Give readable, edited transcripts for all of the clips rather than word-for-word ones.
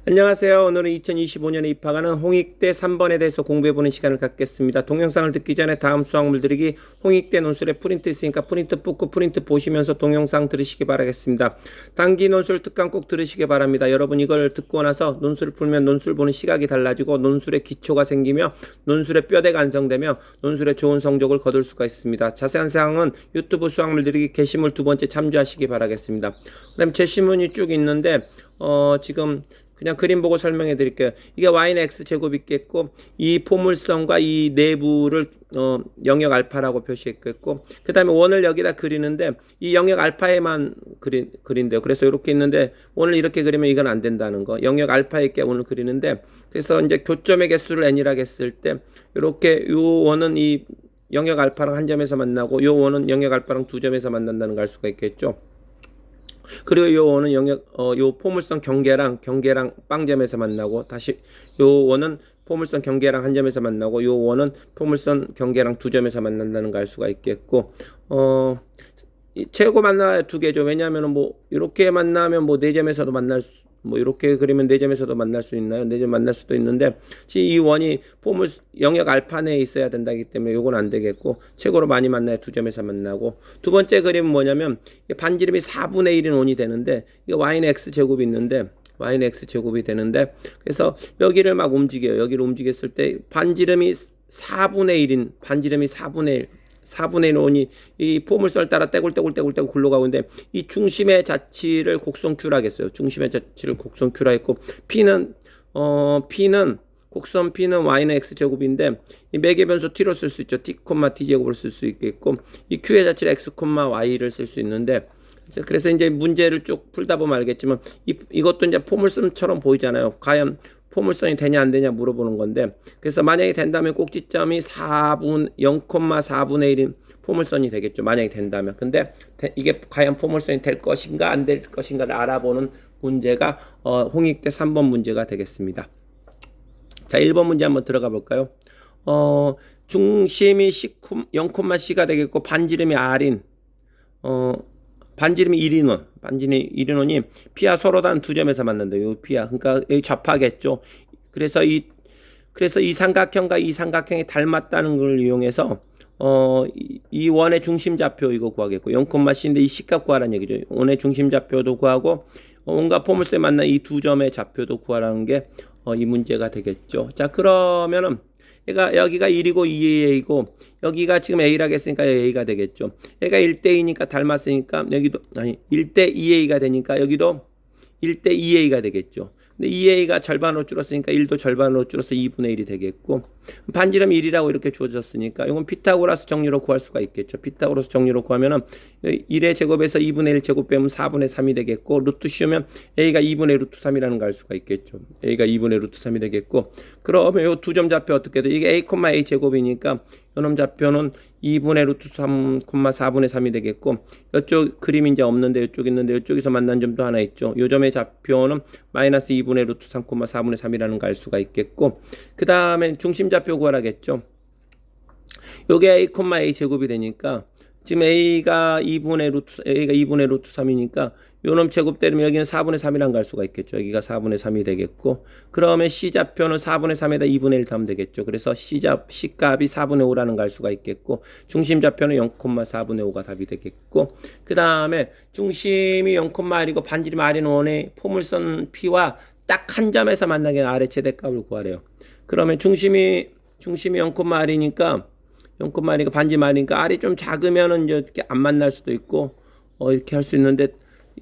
안녕하세요. 오늘은 2025년에 입학하는 홍익대 3번에 대해서 공부해보는 시간을 갖겠습니다. 동영상을 듣기 전에 다음 수학물 들이기 홍익대 논술에 프린트 있으니까 프린트 뽑고 프린트 보시면서 동영상 들으시기 바라겠습니다. 단기 논술 특강 꼭 들으시기 바랍니다. 여러분 이걸 듣고 나서 논술을 풀면 논술 보는 시각이 달라지고 논술의 기초가 생기며 논술의 뼈대가 완성되며 논술의 좋은 성적을 거둘 수가 있습니다. 자세한 사항은 유튜브 수학물 들이기 게시물 2번째 참조하시기 바라겠습니다. 그 다음에 제시문이 쭉 있는데 지금 그냥 그림 보고 설명해 드릴게요. 이게 y는 x제곱 있겠고 이 포물선과 이 내부를 영역 알파라고 표시했겠고 그 다음에 원을 여기다 그리는데 이 영역 알파에만 그린대요. 그래서 이렇게 있는데 원을 이렇게 그리면 이건 안 된다는 거. 영역 알파에 있게 원을 그리는데 그래서 이제 교점의 개수를 n이라고 했을 때 이렇게 요 원은 이 영역 알파랑 한 점에서 만나고 요 원은 영역 알파랑 두 점에서 만난다는 걸 알 수가 있겠죠. 그리고 요 원은 요 포물선 경계랑 빵점에서 만나고 다시 요 원은 포물선 경계랑 한 점에서 만나고 요 원은 포물선 경계랑 두 점에서 만난다는 걸 알 수가 있겠고 최고 만나야 두 개죠. 왜냐하면 뭐 이렇게 만나면 뭐 네 점에서도 만날 뭐 이렇게 그리면 네 점에서도 만날 수 있나요? 네 점 만날 수도 있는데 이 원이 포물 영역 알파 내에 있어야 된다기 때문에 요건 안 되겠고 최고로 많이 만나야 두 점에서 만나고 두 번째 그림은 뭐냐면 반지름이 4분의 1인 원이 되는데 이게 y는 x 제곱이 있는데 y는 x 제곱이 되는데 그래서 여기를 막 움직여요. 여기를 움직였을 때 반지름이 4분의 1인 반지름이 4분의 1 원이 이 포물선을 따라 떼굴떼굴 굴러가고 있는데 이 중심의 자치를 곡선 Q라 했어요. 중심의 자치를 곡선 Q라 했고 P는 곡선 P는 y는 x제곱인데 이 매개 변수 t로 쓸 수 있죠. t, t제곱을 쓸 수 있겠고 이 Q의 자치를 x, y를 쓸 수 있는데 그래서 이제 문제를 쭉 풀다 보면 알겠지만 이것도 이제 포물선처럼 보이잖아요. 과연 포물선이 되냐 안 되냐 물어보는 건데 그래서 만약에 된다면 꼭지점이 0,4분의 1인 포물선이 되겠죠. 만약에 된다면. 근데 이게 과연 포물선이 될 것인가 안 될 것인가를 알아보는 문제가 홍익대 3번 문제가 되겠습니다. 자, 1번 문제 한번 들어가 볼까요? 중심이 0,c가 되겠고 반지름이 r인 반지름이 1인원, 반지름이 1인원이 P와 서로 다른 두 점에서 만난다. 요 P와 그러니까 여기 좌파겠죠. 그래서 이 삼각형과 이 삼각형이 닮았다는 걸 이용해서 이 원의 중심 좌표 이거 구하겠고 0,c인데 이 C값 구하라는 얘기죠. 원의 중심 좌표도 구하고 온갖 포물선에 만난 이 두 점의 좌표도 구하라는 게 이 문제가 되겠죠. 자, 그러면은 여기가 1이고 2a이고 여기가 지금 a라고 했으니까 a가 되겠죠. 얘가 1대2니까 닮았으니까 여기도 1대2a가 되니까 여기도 1대2a가 되겠죠. 근데 2a가 절반으로 줄었으니까 1도 절반으로 줄어서 2분의 1이 되겠고 반지름 1이라고 이렇게 주어졌으니까 이건 피타고라스 정리로 구할 수가 있겠죠. 피타고라스 정리로 구하면은 1의 제곱에서 2분의 1 제곱 빼면 4분의 3이 되겠고 루트 씌우면 a가 2분의 루트 3이라는 걸 알 수가 있겠죠. a가 2분의 루트 3이 되겠고 그러면 요 두 점 좌표 어떻게 돼? 이게 a, 제곱이니까 요놈 좌표는 2분의 루트 3, 4분의 3이 되겠고 이쪽 그림이 이제 없는데 이쪽 있는데 이쪽에서 만난 점도 하나 있죠. 요 점의 좌표는 마이너스 2분의 루트 3, 4분의 3이라는 걸 알 수가 있겠고 그 다음에 중심 좌표 구하라겠죠. 요게 a, 제곱이 되니까 지금 a가 2분의 루트 3이니까 요놈 제곱 때리면 여기는 4분의 3이란 걸 알 수가 있겠죠. 여기가 4분의 3이 되겠고 그러면 C좌표는 4분의 3에다 2분의 1 더하면 되겠죠. 그래서 C값이 4분의 5라는 걸 알 수가 있겠고 중심좌표는 0,4분의 5가 답이 되겠고 그 다음에 중심이 0,1이고 반지름 R인 원의 포물선 P와 딱 한 점에서 만나게 R의 최대값을 구하래요. 그러면 중심이 0,1이니까 0,1이니까 반지름 R이니까 R이 좀 작으면은 이렇게 안 만날 수도 있고 이렇게 할 수 있는데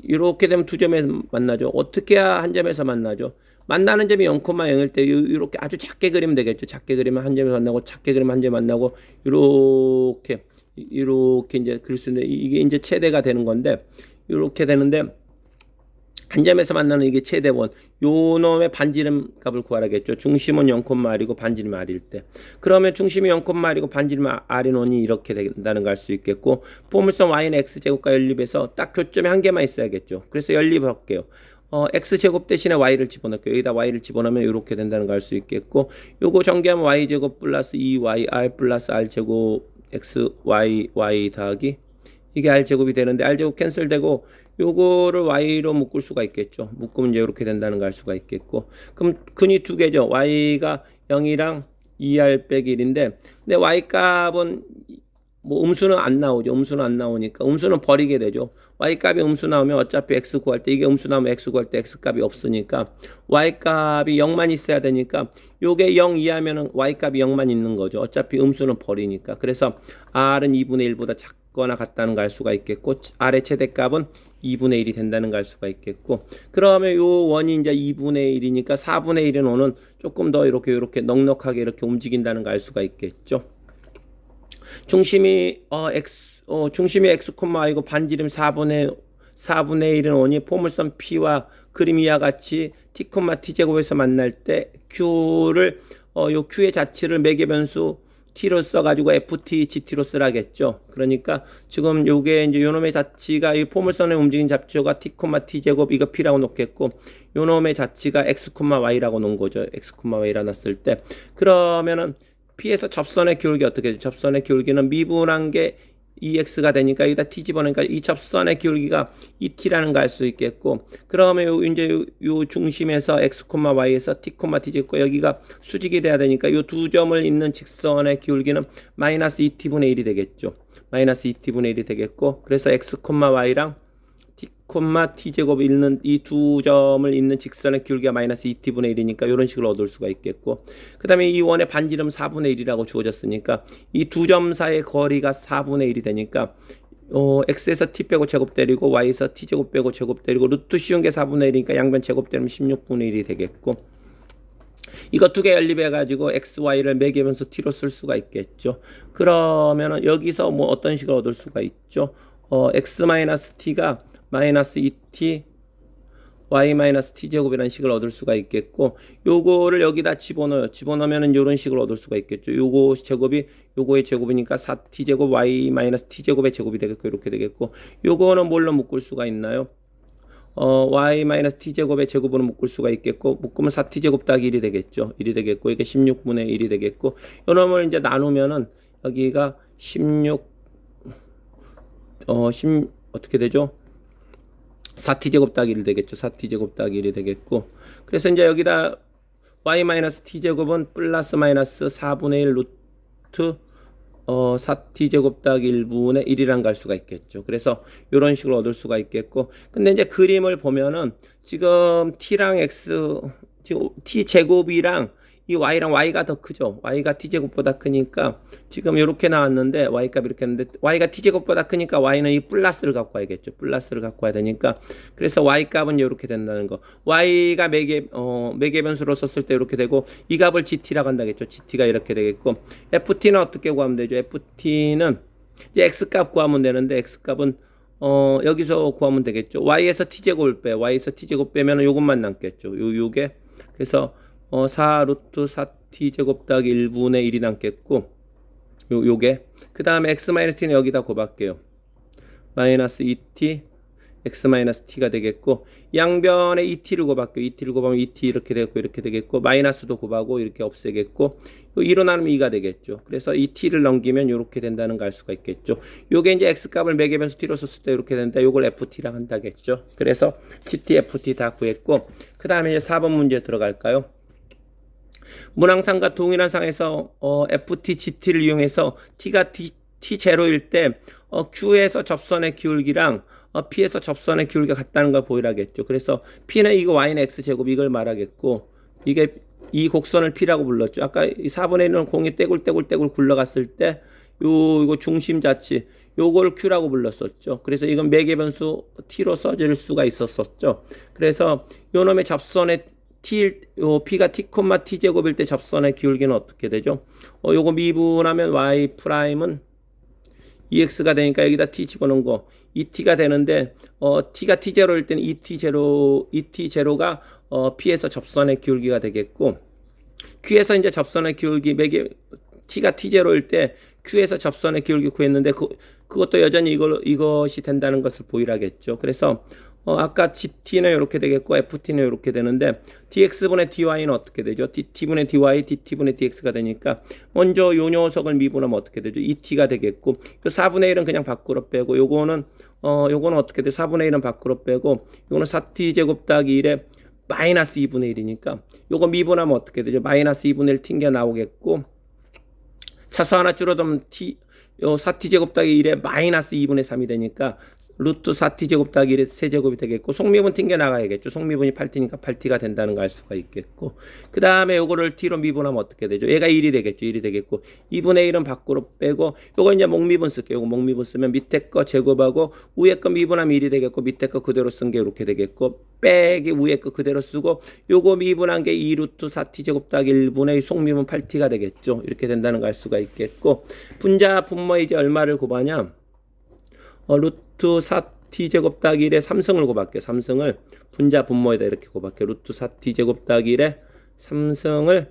이렇게 되면 두 점에서 만나죠. 어떻게 해야 한 점에서 만나죠? 만나는 점이 0,0일 때 이렇게 아주 작게 그리면 되겠죠. 작게 그리면 한 점에서 만나고 작게 그리면 한 점에 만나고 이렇게 이제 그릴 수 있는데 이게 이제 최대가 되는 건데 이렇게 되는데 한 점에서 만나는 이게 최대원 요 놈의 반지름 값을 구하라겠죠. 중심은 0,R이고 반지름 R일 때 그러면 중심이 0,R이고 반지름 R인 원이 이렇게 된다는 걸 알 수 있겠고 포물선 y는 x제곱과 연립해서 딱 교점에 한 개만 있어야겠죠. 그래서 연립할게요. x제곱 대신에 y를 집어넣을게요. 여기다 y를 집어넣으면 이렇게 된다는 걸 알 수 있겠고 요거 전개하면 y제곱 플러스 2yr 플러스 r제곱 xy 더하기 이게 r제곱이 되는데 r제곱 캔슬되고 요거를 y로 묶을 수가 있겠죠. 묶으면 이제 이렇게 된다는 걸 알 수가 있겠고. 그럼 근이 두 개죠. y가 0이랑 2r 빼기 1인데 근데 y 값은 뭐 음수는 안 나오죠. 음수는 안 나오니까 음수는 버리게 되죠. y 값이 음수 나오면 어차피 x 구할 때 이게 음수 나오면 x 구할 때 x 값이 없으니까 y 값이 0만 있어야 되니까 요게 0 이하면은 y 값이 0만 있는 거죠. 어차피 음수는 버리니까. 그래서 r은 2분의 1보다 작거나 같다는 걸 알 수가 있겠고 r의 최대값은 2분의 1이 된다는 걸 알 수가 있겠고 그러면 요 원이 이제 2분의 1이니까 4분의 1은 오는 조금 더 이렇게 넉넉하게 이렇게 움직인다는 걸 알 수가 있겠죠. 중심이 중심이 x, y고 반지름 4분의 1은 원이 포물선 P와 그림 이와 같이 t, t 제곱에서 만날 때 q를 요 q의 자치를 매개변수 t로 써가지고 ft, gt로 쓰라겠죠. 그러니까 지금 요게 이제 요놈의 자치가 이 포물선의 움직인 잡초가 t, t 제곱 이거 p라고 놓겠고 요놈의 자치가 x, y라고 놓은 거죠. x, y라 놨을 때 그러면은 P에서 접선의 기울기 어떻게 되죠? 접선의 기울기는 미분한 게 2x가 되니까 여기다 t 집어넣으니까 이 접선의 기울기가 2t라는 거 알 수 있겠고 그러면 이제 요 중심에서 x, y에서 t, t 짓고 여기가 수직이 돼야 되니까 요 두 점을 잇는 직선의 기울기는 마이너스 2t분의 1이 되겠죠. 마이너스 2t분의 1이 되겠고 그래서 x, y랑 t, t 제곱 있는 이 두 점을 잇는 직선의 기울기가 마이너스 2t분의 1이니까 이런 식으로 얻을 수가 있겠고 그 다음에 이 원의 반지름 4분의 1이라고 주어졌으니까 이 두 점 사이의 거리가 4분의 1이 되니까 x에서 t 빼고 제곱 때리고 y에서 t 제곱 빼고 제곱 때리고 루트 씌운 게 4분의 1이니까 양변 제곱 때리면 16분의 1이 되겠고 이거 두 개 연립해 가지고 x, y를 매개변수 t로 쓸 수가 있겠죠. 그러면은 여기서 뭐 어떤 식으로 얻을 수가 있죠. x-t가 마이너스 2t y 마이너스 t 제곱이라는 식을 얻을 수가 있겠고 요거를 여기다 집어넣어요. 집어넣으면은 요런 식으로 얻을 수가 있겠죠. 요거 제곱이 요거의 제곱이니까 4t 제곱 y 마이너스 t 제곱의 제곱이 되겠고 이렇게 되겠고 요거는 뭘로 묶을 수가 있나요? y 마이너스 t 제곱의 제곱으로 묶을 수가 있겠고 묶으면 4t 제곱 더하기 1이 되겠죠. 1이 되겠고 이게 16분의 1이 되겠고 요놈을 이제 나누면은 여기가 16 어떻게 되죠? 4t 제곱 더하기 1 되겠죠. 4t 제곱 더하기 1이 되겠고 그래서 이제 여기다 y 마이너스 t 제곱은 플러스 마이너스 4분의 1 루트 4t 제곱 더하기 1분의 1이란 갈 수가 있겠죠. 그래서 이런 식으로 얻을 수가 있겠고 근데 이제 그림을 보면은 지금 t랑 x t 제곱이랑 이 y랑 y가 더 크죠. y가 t제곱보다 크니까 지금 이렇게 나왔는데 y값 이렇게 했는데 y가 t제곱보다 크니까 y는 이 플러스를 갖고 와야겠죠. 플러스를 갖고 와야 되니까 그래서 y값은 이렇게 된다는 거. y가 매개변수로 썼을 때 이렇게 되고 이 값을 gt라고 한다겠죠. gt가 이렇게 되겠고 ft는 어떻게 구하면 되죠? ft는 이제 x값 구하면 되는데 x값은 여기서 구하면 되겠죠. y에서 t제곱을 y에서 t제곱 빼면은 요것만 남겠죠. 요게 그래서 4 루트 4t 제곱 더하기 1분의 1이 남겠고 요게 그 다음에 x-t는 여기다 곱할게요. 마이너스 2t x-t가 되겠고 양변에 2t를 곱할게요. 2t를 곱하면 2t 이렇게 되겠고 이렇게 되겠고 마이너스도 곱하고 이렇게 없애겠고 2로 나누면 2가 되겠죠. 그래서 이 t를 넘기면 이렇게 된다는 걸 알 수가 있겠죠. 요게 이제 x값을 매개변수 t로 썼을 때 이렇게 되는데 요걸 ft라고 한다겠죠. 그래서 gt, ft 다 구했고 그 다음에 이제 4번 문제 들어갈까요? 문항상과 동일한 상에서 ft, gt를 이용해서 t가 t0일 때 q에서 접선의 기울기랑 p에서 접선의 기울기가 같다는 걸 보이라겠죠. 그래서 p는 이거 y는 x제곱 이걸 말하겠고 이게 이 곡선을 p라고 불렀죠. 아까 이 4분의 1은 공이 떼굴떼굴 굴러갔을 때 이거 중심 자치 요걸 q라고 불렀었죠. 그래서 이건 매개변수 t로 써질 수가 있었었죠. 그래서 요놈의 접선의 p가 t, t 제곱일 때 접선의 기울기는 어떻게 되죠? 요거 미분하면 y 프라임은 2x가 되니까 여기다 t 집어넣은 거 2t가 되는데 t가 t0일 때는 2t0가 p에서 접선의 기울기가 되겠고 q에서 이제 접선의 기울기 t가 t0일 때 q에서 접선의 기울기 구했는데 그것도 여전히 이것이 된다는 것을 보이라겠죠. 그래서 아까 gt는 이렇게 되겠고 ft는 이렇게 되는데 dx분의 dy는 어떻게 되죠? dt분의 dy, dt분의 dx가 되니까 먼저 요 녀석을 미분하면 어떻게 되죠? 2t가 되겠고 요 4분의 1은 그냥 밖으로 빼고 요거는 요거는 어떻게 돼? 4분의 1은 밖으로 빼고 요거는 4t 제곱 더하기 1에 마이너스 2분의 1이니까 요거 미분하면 어떻게 되죠? 마이너스 2분의 1 튕겨 나오겠고 차수 하나 줄어들면 요 4t제곱 더하기 1에 마이너스 2분의 3이 되니까 루트 4t제곱 더하기 1의 세제곱이 되겠고 속미분 튕겨 나가야겠죠. 속미분이 8t니까 8t가 된다는 걸 알 수가 있겠고 그 다음에 요거를 t로 미분하면 어떻게 되죠? 얘가 1이 되겠죠. 1이 되겠고 2분의 1은 밖으로 빼고 요거 이제 목미분 쓸게요. 요거 목미분 쓰면 밑에 거 제곱하고 위에 거 미분하면 1이 되겠고 밑에 거 그대로 쓴 게 이렇게 되겠고 빼기 위에 거 그대로 쓰고 요거 미분한 게 2루트 4t제곱 더하기 1분의 속미분 8t가 되겠죠. 이렇게 된다는 걸 알 수가 있겠고 분자 분모 이제 얼마를 곱하냐? 루트 4t제곱 더하기 1에 3승을 곱할게요. 3승을 분자 분모에다 이렇게 곱할게요. 루트 4t제곱 더하기 1에 3승을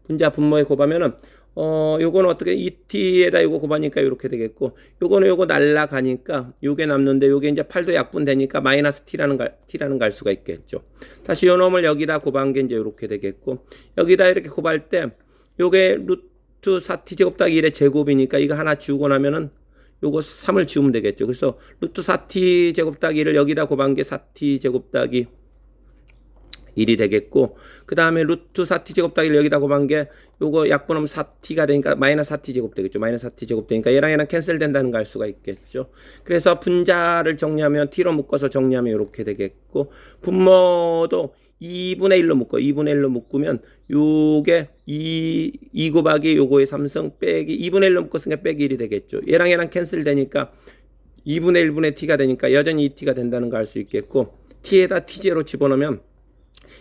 분자 분모에 곱하면은 요거는 어떻게 2t에다 요거 곱하니까 이렇게 되겠고 요거는 요거 날라가니까 요게 남는데 요게 이제 8도 약분되니까 마이너스 t라는 걸 알 수가 있겠죠. 다시 요 놈을 여기다 곱한 게 이제 이렇게 되겠고 여기다 이렇게 곱할 때 요게 루트 4t제곱 더하기 1의 제곱이니까 이거 하나 지우고 나면은 요거 3을 지우면 되겠죠. 그래서 루트 4t제곱 더하기 1을 여기다 곱한 게 4t제곱 더하기 1이 되겠고 그 다음에 루트 4t제곱 더하기 1 여기다 곱한 게 요거 약분하면 4t가 되니까 마이너스 4t제곱 되겠죠. 마이너스 4t제곱 되니까 얘랑 캔슬 된다는 걸 알 수가 있겠죠. 그래서 분자를 정리하면 t로 묶어서 정리하면 이렇게 되겠고 분모도 2분의 1로 묶어. 2분의 1로 묶으면 요게 2 곱하기 요거의 3승 빼기 2분의 1로 묶었으니까 빼기 1이 되겠죠. 얘랑 캔슬 되니까 2분의 1분의 t가 되니까 여전히 2t가 된다는 걸 알 수 있겠고 t에다 t0 집어넣으면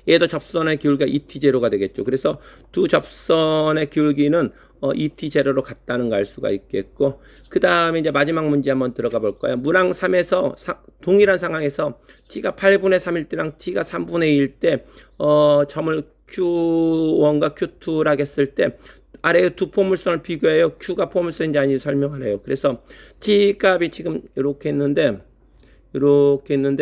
얘도 접선의 기울기가 2t0가 되겠죠. 그래서 두 접선의 기울기는 2t0로 같다는 걸 알 수가 있겠고 그 다음에 이제 마지막 문제 한번 들어가 볼까요? 문항 3에서 동일한 상황에서 t가 8분의 3일 때랑 t가 3분의 2일 때 점을 q1과 q2라 했을 때 아래의 두 포물선을 비교해요. q가 포물선인지 아닌지 설명하래요. 그래서 t 값이 지금 이렇게 있는데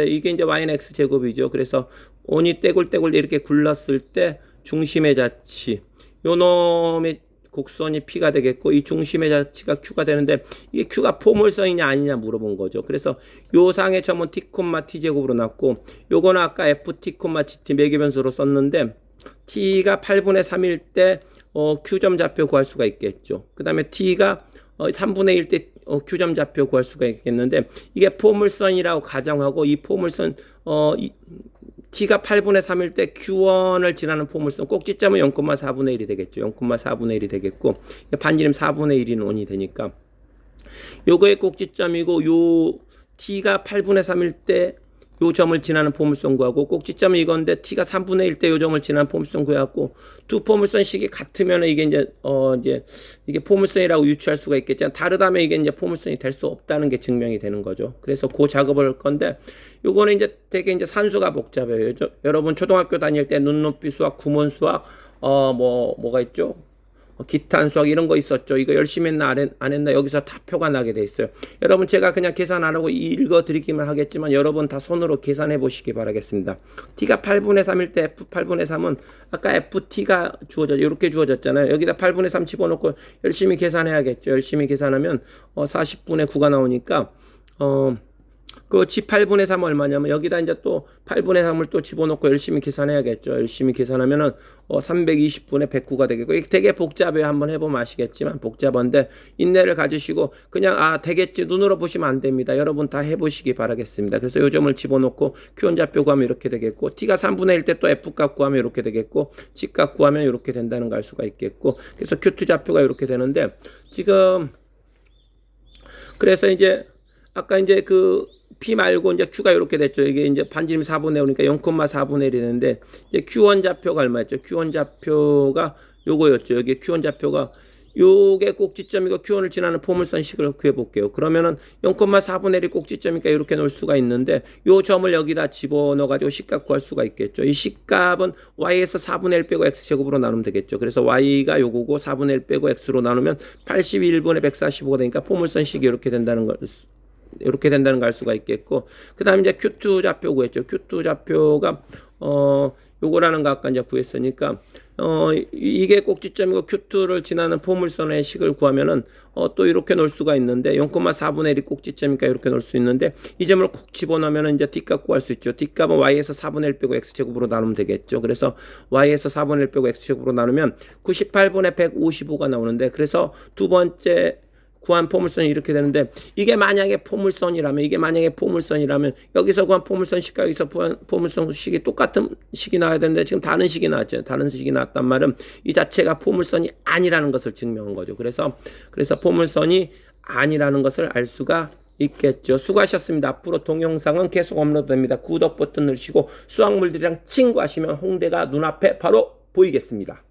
이게 이제 y는 x 제곱이죠. 그래서 온이 떼굴떼굴 이렇게 굴렀을 때 중심의 자치 요 놈의 곡선이 p가 되겠고 이 중심의 자치가 q가 되는데 이게 q가 포물선이냐 아니냐 물어본 거죠. 그래서 요 상의 점은 t, t 제곱으로 났고 요거는 아까 ft, gt 매개변수로 썼는데 t가 8분의 3일 때 q점 좌표 구할 수가 있겠죠. 그 다음에 t가 3분의 1 때 q점 좌표 구할 수가 있겠는데 이게 포물선이라고 가정하고 이 포물선 t가 8분의 3일 때 q1을 지나는 포물선 꼭지점은 0,4분의 1이 되겠죠. 0,4분의 1이 되겠고 반지름 4분의 1이 온이 되니까 요거의 꼭지점이고 요 t가 8분의 3일 때 요 점을 지나는 포물선 구하고 꼭지점이 이건데 t가 3분의 1 때 요 점을 지나는 포물선 구해갖고 두 포물선식이 같으면 이게 이제 이게 포물선이라고 유추할 수가 있겠지만 다르다면 이게 이제 포물선이 될 수 없다는 게 증명이 되는 거죠. 그래서 그 작업을 할 건데 요거는 이제 되게 이제 산수가 복잡해요. 여러분 초등학교 다닐 때 눈높이 수학, 구문 수학 뭐가 있죠? 기탄 수학 이런 거 있었죠. 이거 열심히 했나 안 했나 여기서 다 표가 나게 돼 있어요. 여러분 제가 그냥 계산 안 하고 읽어 드리기만 하겠지만 여러분 다 손으로 계산해 보시기 바라겠습니다. t가 8분의 3일 때 f 8분의 3은 아까 ft가 이렇게 주어졌잖아요. 여기다 8분의 3 집어넣고 열심히 계산해야겠죠. 열심히 계산하면 40분의 9가 나오니까 그 8분의 3 얼마냐면 여기다 이제 또 8분의 3을 또 집어넣고 열심히 계산해야겠죠. 열심히 계산하면은 320분의 109가 되겠고 이게 되게 복잡해요. 한번 해보면 아시겠지만 복잡한데 인내를 가지시고 그냥 되겠지 눈으로 보시면 안 됩니다. 여러분 다 해보시기 바라겠습니다. 그래서 요 점을 집어넣고 Q1 좌표 구하면 이렇게 되겠고 T가 3분의 1 때 또 F값 구하면 이렇게 되겠고 G값 구하면 이렇게 된다는 걸 알 수가 있겠고 그래서 Q2 좌표가 이렇게 되는데 지금 그래서 이제 아까 이제 그 P 말고 이제 Q가 이렇게 됐죠. 이게 이제 반지름 4분의 5니까 0,4분의 1이 되는데 이제 Q1 좌표가 얼마였죠? Q1 좌표가 요거였죠. 여기 Q1 좌표가 요게 꼭지점이고 Q1을 지나는 포물선식을 구해 볼게요. 그러면은 0,4분의 1이 꼭지점이니까 이렇게 놓을 수가 있는데 요 점을 여기다 집어넣어 가지고 C값 구할 수가 있겠죠. 이 C값은 Y에서 4분의 1 빼고 X제곱으로 나누면 되겠죠. 그래서 Y가 요거고 4분의 1 빼고 X로 나누면 81분의 145가 되니까 포물선식이 이렇게 된다는 걸 알 수가 있겠고 그 다음에 이제 Q2 좌표 구했죠. Q2 좌표가 요거라는 거 아까 이제 구했으니까 이게 꼭지점이고 Q2를 지나는 포물선의 식을 구하면은 또 이렇게 놓을 수가 있는데 0,4분의 1이 꼭지점이니까 이렇게 놓을 수 있는데 이 점을 콕 집어넣으면 이제 D값 구할 수 있죠. D값은 Y에서 4분의 1 빼고 X제곱으로 나누면 되겠죠. 그래서 Y에서 4분의 1 빼고 X제곱으로 나누면 98분의 155가 나오는데 그래서 두 번째 구한 포물선이 이렇게 되는데 이게 만약에 포물선이라면 여기서 구한 포물선 식과 여기서 구한 포물선 식이 똑같은 식이 나와야 되는데 지금 다른 식이 나왔죠. 다른 식이 나왔단 말은 이 자체가 포물선이 아니라는 것을 증명한 거죠. 그래서 포물선이 아니라는 것을 알 수가 있겠죠. 수고하셨습니다. 앞으로 동영상은 계속 업로드됩니다. 구독 버튼 누르시고 수학물들이랑 친구하시면 홍대가 눈앞에 바로 보이겠습니다.